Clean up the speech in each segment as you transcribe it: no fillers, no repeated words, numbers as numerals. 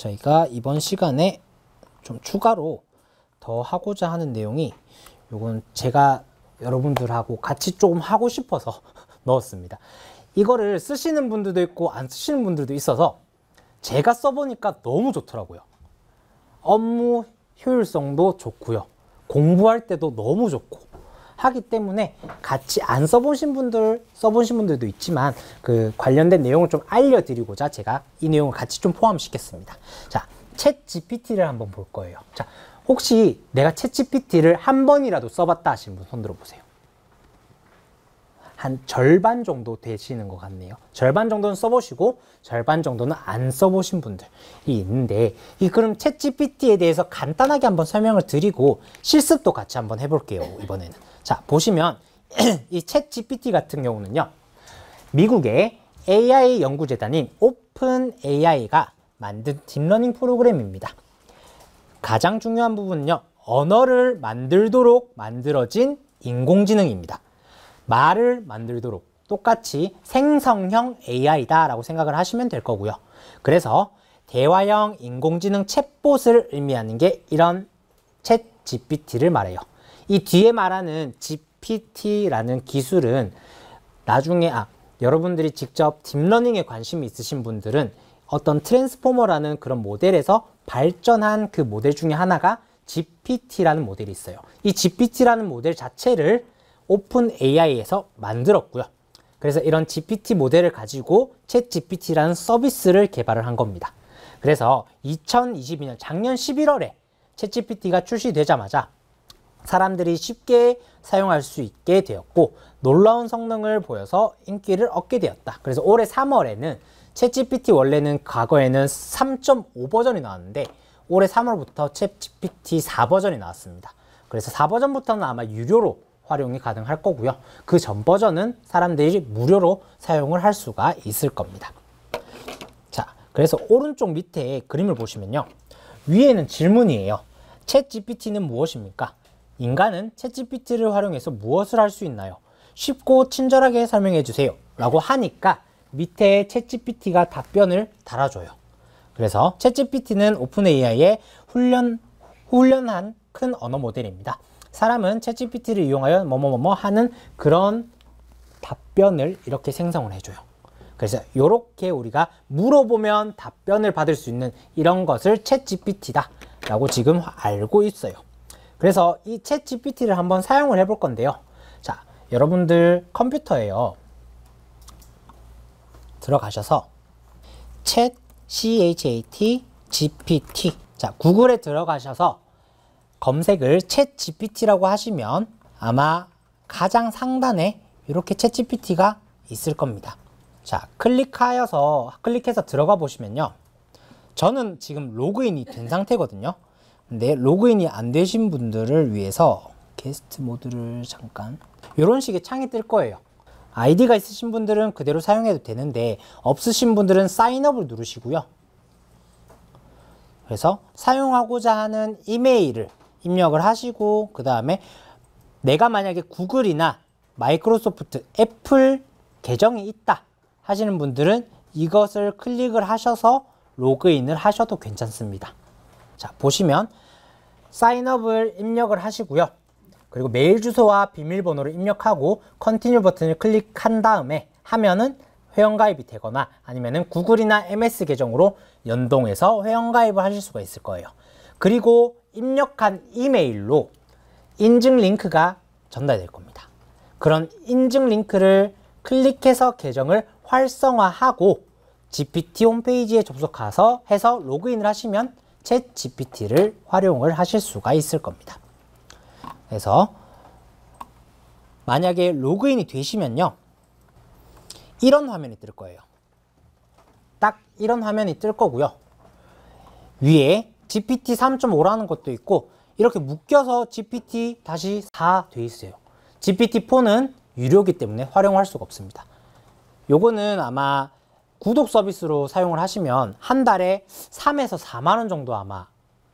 저희가 이번 시간에 좀 추가로 더 하고자 하는 내용이, 요건 제가 여러분들하고 같이 조금 하고 싶어서 넣었습니다. 이거를 쓰시는 분들도 있고 안 쓰시는 분들도 있어서 제가 써보니까 너무 좋더라고요. 업무 효율성도 좋고요, 공부할 때도 너무 좋고 하기 때문에 같이 안 써보신 분들, 써보신 분들도 있지만 그 관련된 내용을 좀 알려드리고자 제가 이 내용을 같이 좀 포함시켰습니다. 자, 챗 GPT를 한번 볼 거예요. 자, 혹시 내가 챗 GPT를 한 번이라도 써봤다 하시는 분 손 들어보세요. 한 절반 정도 되시는 것 같네요. 절반 정도는 써보시고 절반 정도는 안 써보신 분들이 있는데, 그럼 챗 GPT에 대해서 간단하게 한번 설명을 드리고 실습도 같이 한번 해볼게요, 이번에는. 자, 보시면 이 챗 GPT 같은 경우는요, 미국의 AI 연구재단인 오픈 AI가 만든 딥러닝 프로그램입니다. 가장 중요한 부분은요, 언어를 만들도록 만들어진 인공지능입니다. 말을 만들도록, 똑같이 생성형 AI다 라고 생각을 하시면 될 거고요. 그래서 대화형 인공지능 챗봇을 의미하는 게 이런 챗 GPT를 말해요. 이 뒤에 말하는 GPT라는 기술은 나중에 여러분들이 직접 딥러닝에 관심이 있으신 분들은 어떤 트랜스포머라는 그런 모델에서 발전한 그 모델 중에 하나가 GPT라는 모델이 있어요. 이 GPT라는 모델 자체를 오픈 AI에서 만들었고요. 그래서 이런 GPT 모델을 가지고 챗 GPT라는 서비스를 개발을 한 겁니다. 그래서 2022년 작년 11월에 챗 GPT가 출시되자마자 사람들이 쉽게 사용할 수 있게 되었고 놀라운 성능을 보여서 인기를 얻게 되었다. 그래서 올해 3월에는 챗 GPT 원래는 과거에는 3.5 버전이 나왔는데 올해 3월부터 챗 GPT 4 버전이 나왔습니다. 그래서 4 버전부터는 아마 유료로 활용이 가능할 거고요. 그 전 버전은 사람들이 무료로 사용을 할 수가 있을 겁니다. 자, 그래서 오른쪽 밑에 그림을 보시면요, 위에는 질문이에요. 챗 GPT는 무엇입니까? 인간은 챗 GPT를 활용해서 무엇을 할 수 있나요? 쉽고 친절하게 설명해 주세요 라고 하니까 밑에 챗 GPT가 답변을 달아줘요. 그래서 챗 GPT는 오픈 AI의 훈련한 큰 언어 모델입니다. 사람은 챗 GPT를 이용하여 뭐뭐뭐뭐 하는 그런 답변을 이렇게 생성을 해줘요. 그래서 이렇게 우리가 물어보면 답변을 받을 수 있는 이런 것을 챗 GPT다 라고 지금 알고 있어요. 그래서 이 챗 GPT를 한번 사용을 해볼 건데요. 자, 여러분들 컴퓨터에요, 들어가셔서 CHAT GPT, 자, 구글에 들어가셔서 검색을 챗 GPT라고 하시면 아마 가장 상단에 이렇게 챗 GPT가 있을 겁니다. 자, 클릭해서 들어가 보시면요, 저는 지금 로그인이 된 상태거든요. 근데 로그인이 안 되신 분들을 위해서 게스트 모드를 잠깐, 이런 식의 창이 뜰 거예요. 아이디가 있으신 분들은 그대로 사용해도 되는데 없으신 분들은 사인업을 누르시고요. 그래서 사용하고자 하는 이메일을 입력을 하시고, 그 다음에 내가 만약에 구글이나 마이크로소프트, 애플 계정이 있다 하시는 분들은 이것을 클릭을 하셔서 로그인을 하셔도 괜찮습니다. 자, 보시면 사인업을 입력을 하시고요. 그리고 메일 주소와 비밀번호를 입력하고 컨티뉴 버튼을 클릭한 다음에 하면은 회원가입이 되거나 아니면은 구글이나 MS 계정으로 연동해서 회원가입을 하실 수가 있을 거예요. 그리고 입력한 이메일로 인증 링크가 전달될 겁니다. 그런 인증 링크를 클릭해서 계정을 활성화하고 GPT 홈페이지에 접속해서 로그인을 하시면 챗 GPT를 활용을 하실 수가 있을 겁니다. 그래서 만약에 로그인이 되시면요, 이런 화면이 뜰 거예요. 딱 이런 화면이 뜰 거고요. 위에 GPT 3.5라는 것도 있고 이렇게 묶여서 GPT-4 돼 있어요. GPT-4는 유료이기 때문에 활용할 수가 없습니다. 요거는 아마 구독 서비스로 사용을 하시면 한 달에 3에서 4만 원 정도 아마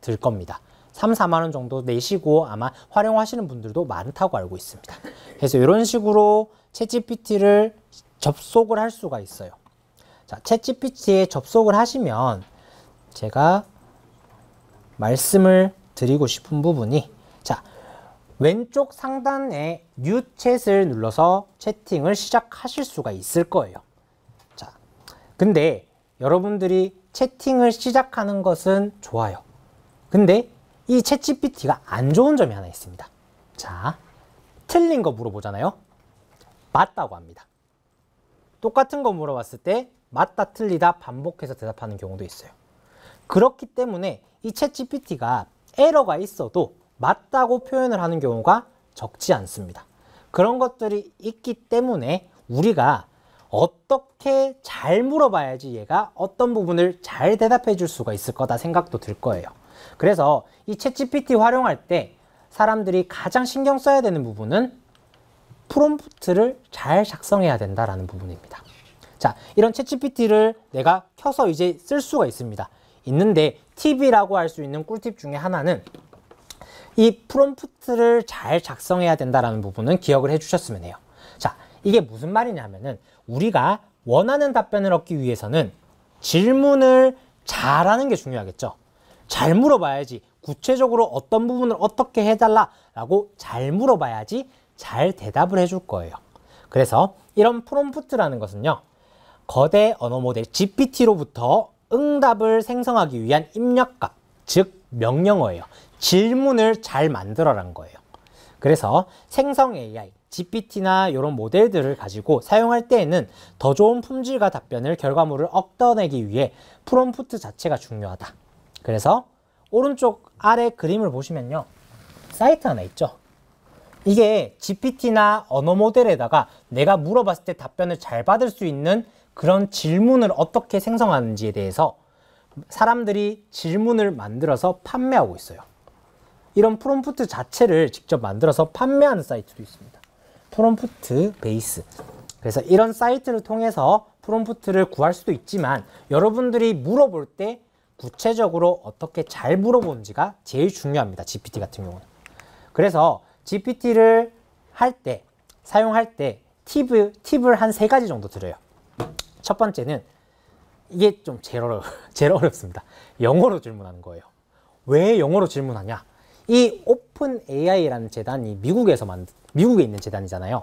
들 겁니다. 3, 4만 원 정도 내시고 아마 활용하시는 분들도 많다고 알고 있습니다. 그래서 이런 식으로챗GPT를 접속을 할 수가 있어요. 자, 챗GPT에 접속을 하시면 제가 말씀을 드리고 싶은 부분이, 자, 왼쪽 상단에 뉴 챗을 눌러서 채팅을 시작하실 수가 있을 거예요. 자, 근데 여러분들이 채팅을 시작하는 것은 좋아요. 근데 이 챗GPT가 안 좋은 점이 하나 있습니다. 자, 틀린 거 물어보잖아요. 맞다고 합니다. 똑같은 거 물어봤을 때 맞다 틀리다 반복해서 대답하는 경우도 있어요. 그렇기 때문에 이 챗GPT가 에러가 있어도 맞다고 표현을 하는 경우가 적지 않습니다. 그런 것들이 있기 때문에 우리가 어떻게 잘 물어봐야지 얘가 어떤 부분을 잘 대답해 줄 수가 있을 거다 생각도 들 거예요. 그래서 이 챗GPT 활용할 때 사람들이 가장 신경 써야 되는 부분은 프롬프트를 잘 작성해야 된다라는 부분입니다. 자, 이런 챗GPT를 내가 켜서 이제 쓸 수가 있습니다. 있는데 팁이라고 할 수 있는 꿀팁 중에 하나는 이 프롬프트를 잘 작성해야 된다라는 부분은 기억을 해주셨으면 해요. 자, 이게 무슨 말이냐면은 우리가 원하는 답변을 얻기 위해서는 질문을 잘하는 게 중요하겠죠. 잘 물어봐야지, 구체적으로 어떤 부분을 어떻게 해달라라고 잘 물어봐야지 잘 대답을 해줄 거예요. 그래서 이런 프롬프트라는 것은요, 거대 언어 모델 GPT로부터 응답을 생성하기 위한 입력값, 즉 명령어예요. 질문을 잘 만들어라는 거예요. 그래서 생성 AI, GPT나 이런 모델들을 가지고 사용할 때에는 더 좋은 품질과 답변을, 결과물을 얻어내기 위해 프롬프트 자체가 중요하다. 그래서 오른쪽 아래 그림을 보시면요, 사이트 하나 있죠. 이게 GPT나 언어 모델에다가 내가 물어봤을 때 답변을 잘 받을 수 있는 그런 질문을 어떻게 생성하는지에 대해서 사람들이 질문을 만들어서 판매하고 있어요. 이런 프롬프트 자체를 직접 만들어서 판매하는 사이트도 있습니다. 프롬프트 베이스. 그래서 이런 사이트를 통해서 프롬프트를 구할 수도 있지만 여러분들이 물어볼 때 구체적으로 어떻게 잘 물어보는지가 제일 중요합니다. GPT 같은 경우는. 그래서 GPT를 할 때, 사용할 때 팁을 한 3가지 정도 드려요. 첫 번째는 이게 좀 제일 어렵습니다. 영어로 질문하는 거예요. 왜 영어로 질문하냐? 이 오픈 AI라는 재단이 미국에 있는 재단이잖아요.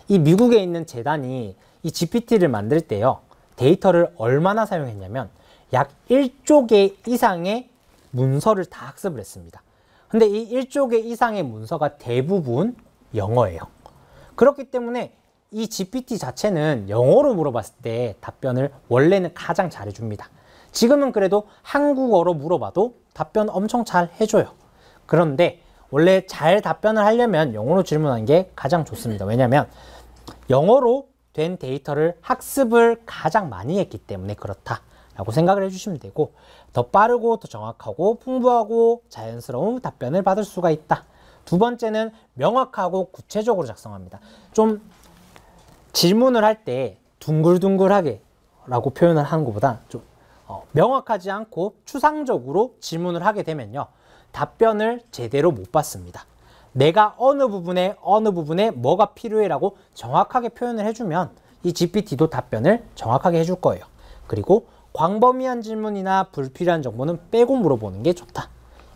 이 미국에 있는 재단이 이 GPT를 만들 때요, 데이터를 얼마나 사용했냐면 약 1조 개 이상의 문서를 다 학습을 했습니다. 근데 이 1조 개 이상의 문서가 대부분 영어예요. 그렇기 때문에 이 GPT 자체는 영어로 물어봤을 때 답변을 원래는 가장 잘해줍니다. 지금은 그래도 한국어로 물어봐도 답변 엄청 잘 해줘요. 그런데 원래 잘 답변을 하려면 영어로 질문하는 게 가장 좋습니다. 왜냐하면 영어로 된 데이터를 학습을 가장 많이 했기 때문에 그렇다라고 생각을 해주시면 되고, 더 빠르고 더 정확하고 풍부하고 자연스러운 답변을 받을 수가 있다. 두 번째는 명확하고 구체적으로 작성합니다. 좀 질문을 할 때 둥글둥글하게 라고 표현을 하는 것보다 좀 명확하지 않고 추상적으로 질문을 하게 되면요, 답변을 제대로 못 받습니다. 내가 어느 부분에 뭐가 필요해 라고 정확하게 표현을 해주면 이 GPT도 답변을 정확하게 해줄 거예요. 그리고 광범위한 질문이나 불필요한 정보는 빼고 물어보는 게 좋다.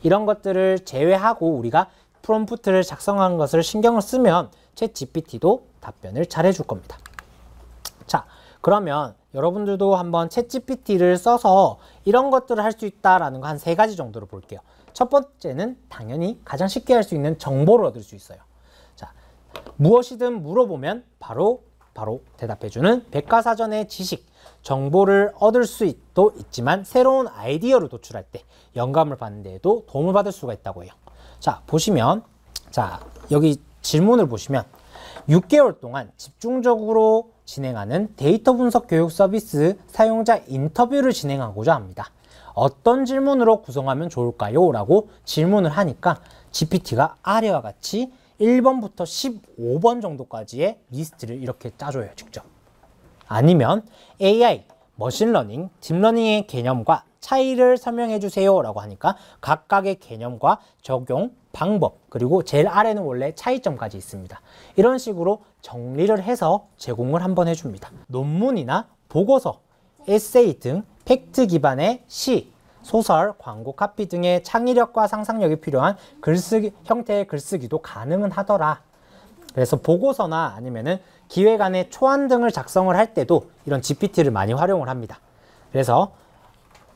이런 것들을 제외하고 우리가 프롬프트를 작성하는 것을 신경을 쓰면 챗 GPT도 답변을 잘 해줄 겁니다. 자, 그러면 여러분들도 한번 챗 GPT를 써서 이런 것들을 할 수 있다라는 거 한 3가지 정도로 볼게요. 첫 번째는 당연히 가장 쉽게 할 수 있는 정보를 얻을 수 있어요. 자, 무엇이든 물어보면 바로 대답해주는 백과사전의 지식, 정보를 얻을 수도 있지만 새로운 아이디어를 도출할 때, 영감을 받는 데에도 도움을 받을 수가 있다고 해요. 자, 보시면, 자, 여기 질문을 보시면 6개월 동안 집중적으로 진행하는 데이터 분석 교육 서비스 사용자 인터뷰를 진행하고자 합니다. 어떤 질문으로 구성하면 좋을까요? 라고 질문을 하니까 GPT가 아래와 같이 1번부터 15번 정도까지의 리스트를 이렇게 짜줘요, 직접. 아니면 AI, 머신러닝, 딥러닝의 개념과 차이를 설명해 주세요 라고 하니까 각각의 개념과 적용, 방법, 그리고 제일 아래는 원래 차이점까지 있습니다. 이런 식으로 정리를 해서 제공을 한번 해줍니다. 논문이나 보고서, 에세이 등 팩트 기반의 시, 소설, 광고, 카피 등의 창의력과 상상력이 필요한 형태의 글쓰기도 가능은 하더라. 그래서 보고서나 아니면은 기획안의 초안 등을 작성을 할 때도 이런 GPT를 많이 활용을 합니다. 그래서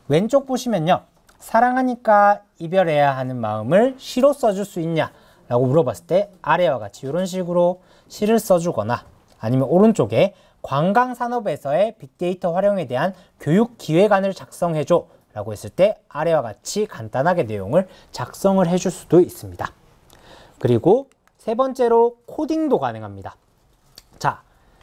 왼쪽 보시면요. 사랑하니까 이별해야 하는 마음을 시로 써줄 수 있냐? 라고 물어봤을 때 아래와 같이 이런 식으로 시를 써주거나 아니면 오른쪽에 관광산업에서의 빅데이터 활용에 대한 교육 기획안을 작성해줘 라고 했을 때 아래와 같이 간단하게 내용을 작성을 해줄 수도 있습니다. 그리고 세 번째로 코딩도 가능합니다. 자,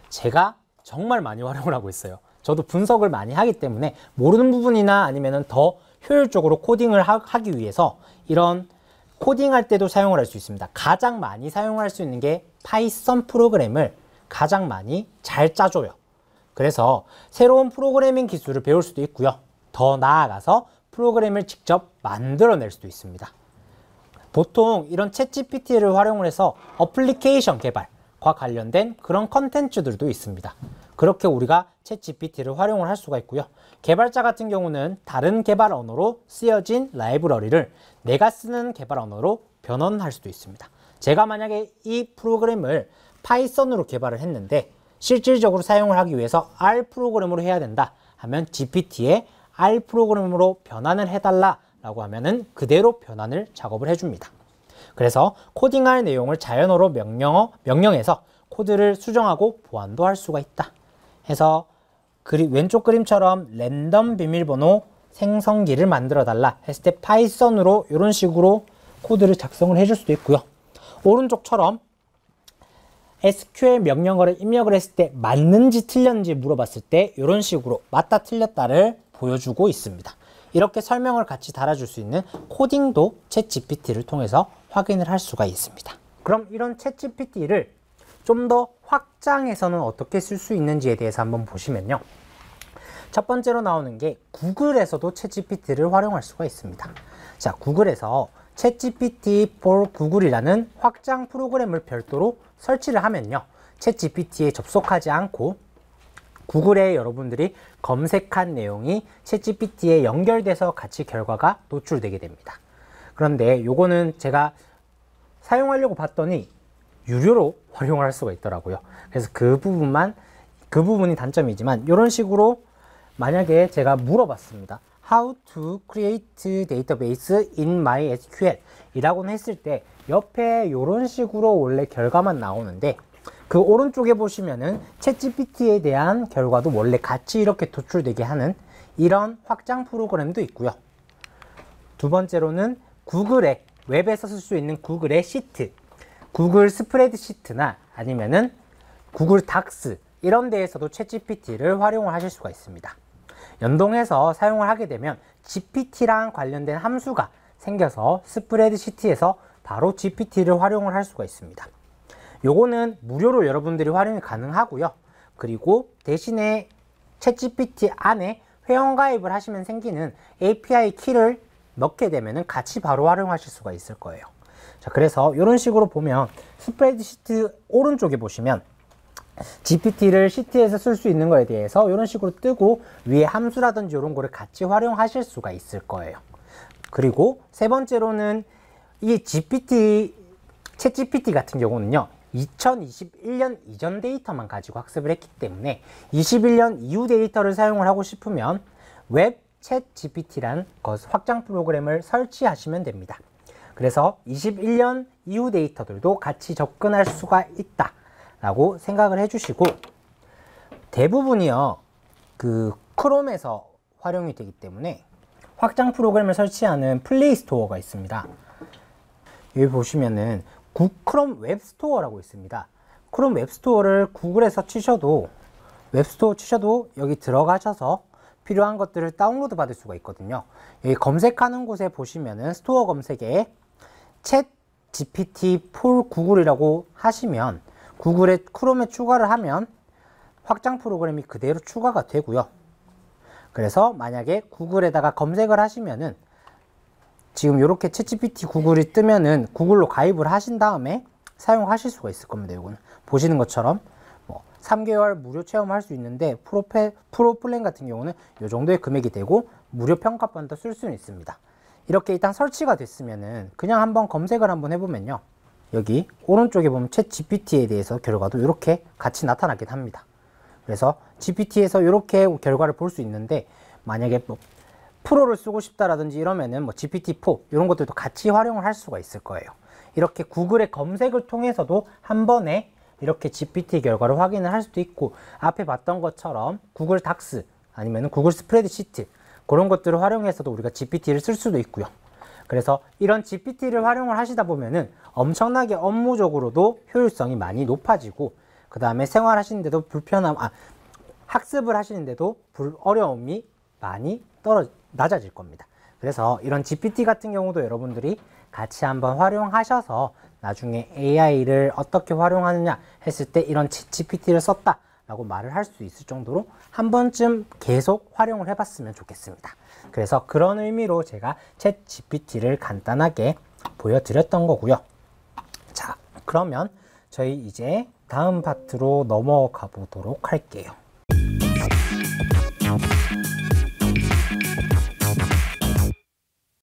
제가 정말 많이 활용을 하고 있어요. 저도 분석을 많이 하기 때문에 모르는 부분이나 아니면 더 효율적으로 코딩을 하기 위해서 이런 코딩할 때도 사용을 할 수 있습니다. 가장 많이 사용할 수 있는 게 파이썬 프로그램을 가장 많이 잘 짜줘요. 그래서 새로운 프로그래밍 기술을 배울 수도 있고요. 더 나아가서 프로그램을 직접 만들어낼 수도 있습니다. 보통 이런 챗GPT를 활용을 해서 어플리케이션 개발과 관련된 그런 컨텐츠들도 있습니다. 그렇게 우리가 챗GPT를 활용을 할 수가 있고요. 개발자 같은 경우는 다른 개발 언어로 쓰여진 라이브러리를 내가 쓰는 개발 언어로 변환할 수도 있습니다. 제가 만약에 이 프로그램을 파이썬으로 개발을 했는데 실질적으로 사용을 하기 위해서 R 프로그램으로 해야 된다 하면 GPT에 R 프로그램으로 변환을 해달라 라고 하면은 그대로 변환을 작업을 해줍니다. 그래서 코딩할 내용을 자연어로 명령해서 코드를 수정하고 보완도 할 수가 있다 해서 왼쪽 그림처럼 랜덤 비밀번호 생성기를 만들어 달라 했을 때 파이썬으로 이런 식으로 코드를 작성을 해줄 수도 있고요. 오른쪽처럼 SQL 명령어를 입력을 했을 때 맞는지 틀렸는지 물어봤을 때 이런 식으로 맞다 틀렸다를 보여주고 있습니다. 이렇게 설명을 같이 달아줄 수 있는 코딩도 챗GPT를 통해서 확인을 할 수가 있습니다. 그럼 이런 챗GPT를 좀 더 확장해서는 어떻게 쓸 수 있는지에 대해서 한번 보시면요. 첫 번째로 나오는 게 구글에서도 챗GPT를 활용할 수가 있습니다. 자, 구글에서 챗GPT for 구글이라는 확장 프로그램을 별도로 설치를 하면요. 챗GPT에 접속하지 않고 구글에 여러분들이 검색한 내용이 챗GPT에 연결돼서 같이 결과가 노출되게 됩니다. 그런데 요거는 제가 사용하려고 봤더니 유료로 활용을 할 수가 있더라고요. 그래서 그 부분이 단점이지만 이런 식으로 만약에 제가 물어봤습니다. How to create database in MySQL 이라고는 했을 때 옆에 이런 식으로 원래 결과만 나오는데 그 오른쪽에 보시면은 챗GPT에 대한 결과도 원래 같이 이렇게 도출되게 하는 이런 확장 프로그램도 있고요. 두 번째로는 구글의 웹에서 쓸 수 있는 구글의 시트, 구글 스프레드시트나 아니면은 구글 닥스 이런 데에서도 챗GPT를 활용을 하실 수가 있습니다. 연동해서 사용을 하게 되면 GPT랑 관련된 함수가 생겨서 스프레드시트에서 바로 GPT를 활용을 할 수가 있습니다. 요거는 무료로 여러분들이 활용이 가능하고요. 그리고 대신에 챗GPT 안에 회원가입을 하시면 생기는 API 키를 넣게 되면 같이 바로 활용하실 수가 있을 거예요. 자, 그래서 이런 식으로 보면 스프레드시트 오른쪽에 보시면 GPT를 시트에서 쓸 수 있는 거에 대해서 이런 식으로 뜨고 위에 함수라든지 이런 거를 같이 활용하실 수가 있을 거예요. 그리고 세 번째로는 이 챗GPT 같은 경우는요. 2021년 이전 데이터만 가지고 학습을 했기 때문에 21년 이후 데이터를 사용을 하고 싶으면 웹 챗GPT란 확장 프로그램을 설치하시면 됩니다. 그래서 21년 이후 데이터들도 같이 접근할 수가 있다 라고 생각을 해주시고 대부분이요 그 크롬에서 활용이 되기 때문에 확장 프로그램을 설치하는 플레이 스토어가 있습니다. 여기 보시면은 크롬 웹스토어라고 있습니다. 크롬 웹스토어를 구글에서 치셔도 웹스토어 치셔도 여기 들어가셔서 필요한 것들을 다운로드 받을 수가 있거든요. 여기 검색하는 곳에 보시면은 스토어 검색에 챗 GPT for 구글이라고 하시면 구글에 크롬에 추가를 하면 확장 프로그램이 그대로 추가가 되고요. 그래서 만약에 구글에다가 검색을 하시면은 지금 이렇게 챗GPT 구글이 뜨면은 구글로 가입을 하신 다음에 사용하실 수가 있을 겁니다. 이거는 보시는 것처럼 뭐 3개월 무료 체험할 수 있는데 프로 플랜 같은 경우는 이 정도의 금액이 되고 무료 평가판도 쓸 수는 있습니다. 이렇게 일단 설치가 됐으면은 그냥 한번 검색을 한번 해보면요. 여기 오른쪽에 보면 챗 GPT에 대해서 결과도 이렇게 같이 나타나긴 합니다. 그래서 GPT에서 이렇게 결과를 볼 수 있는데, 만약에 뭐 프로를 쓰고 싶다라든지 이러면은 뭐 GPT-4 이런 것들도 같이 활용을 할 수가 있을 거예요. 이렇게 구글의 검색을 통해서도 한 번에 이렇게 GPT 결과를 확인을 할 수도 있고, 앞에 봤던 것처럼 구글 닥스 아니면 구글 스프레드시트 그런 것들을 활용해서도 우리가 GPT를 쓸 수도 있고요. 그래서 이런 GPT를 활용을 하시다 보면은 엄청나게 업무적으로도 효율성이 많이 높아지고, 그 다음에 생활하시는데도 학습을 하시는데도 어려움이 많이 낮아질 겁니다. 그래서 이런 GPT 같은 경우도 여러분들이 같이 한번 활용하셔서 나중에 AI를 어떻게 활용하느냐 했을 때 이런 GPT를 썼다 라고 말을 할 수 있을 정도로 한 번쯤 계속 활용을 해봤으면 좋겠습니다. 그래서 그런 의미로 제가 챗 GPT를 간단하게 보여드렸던 거고요. 자, 그러면 저희 이제 다음 파트로 넘어가 보도록 할게요.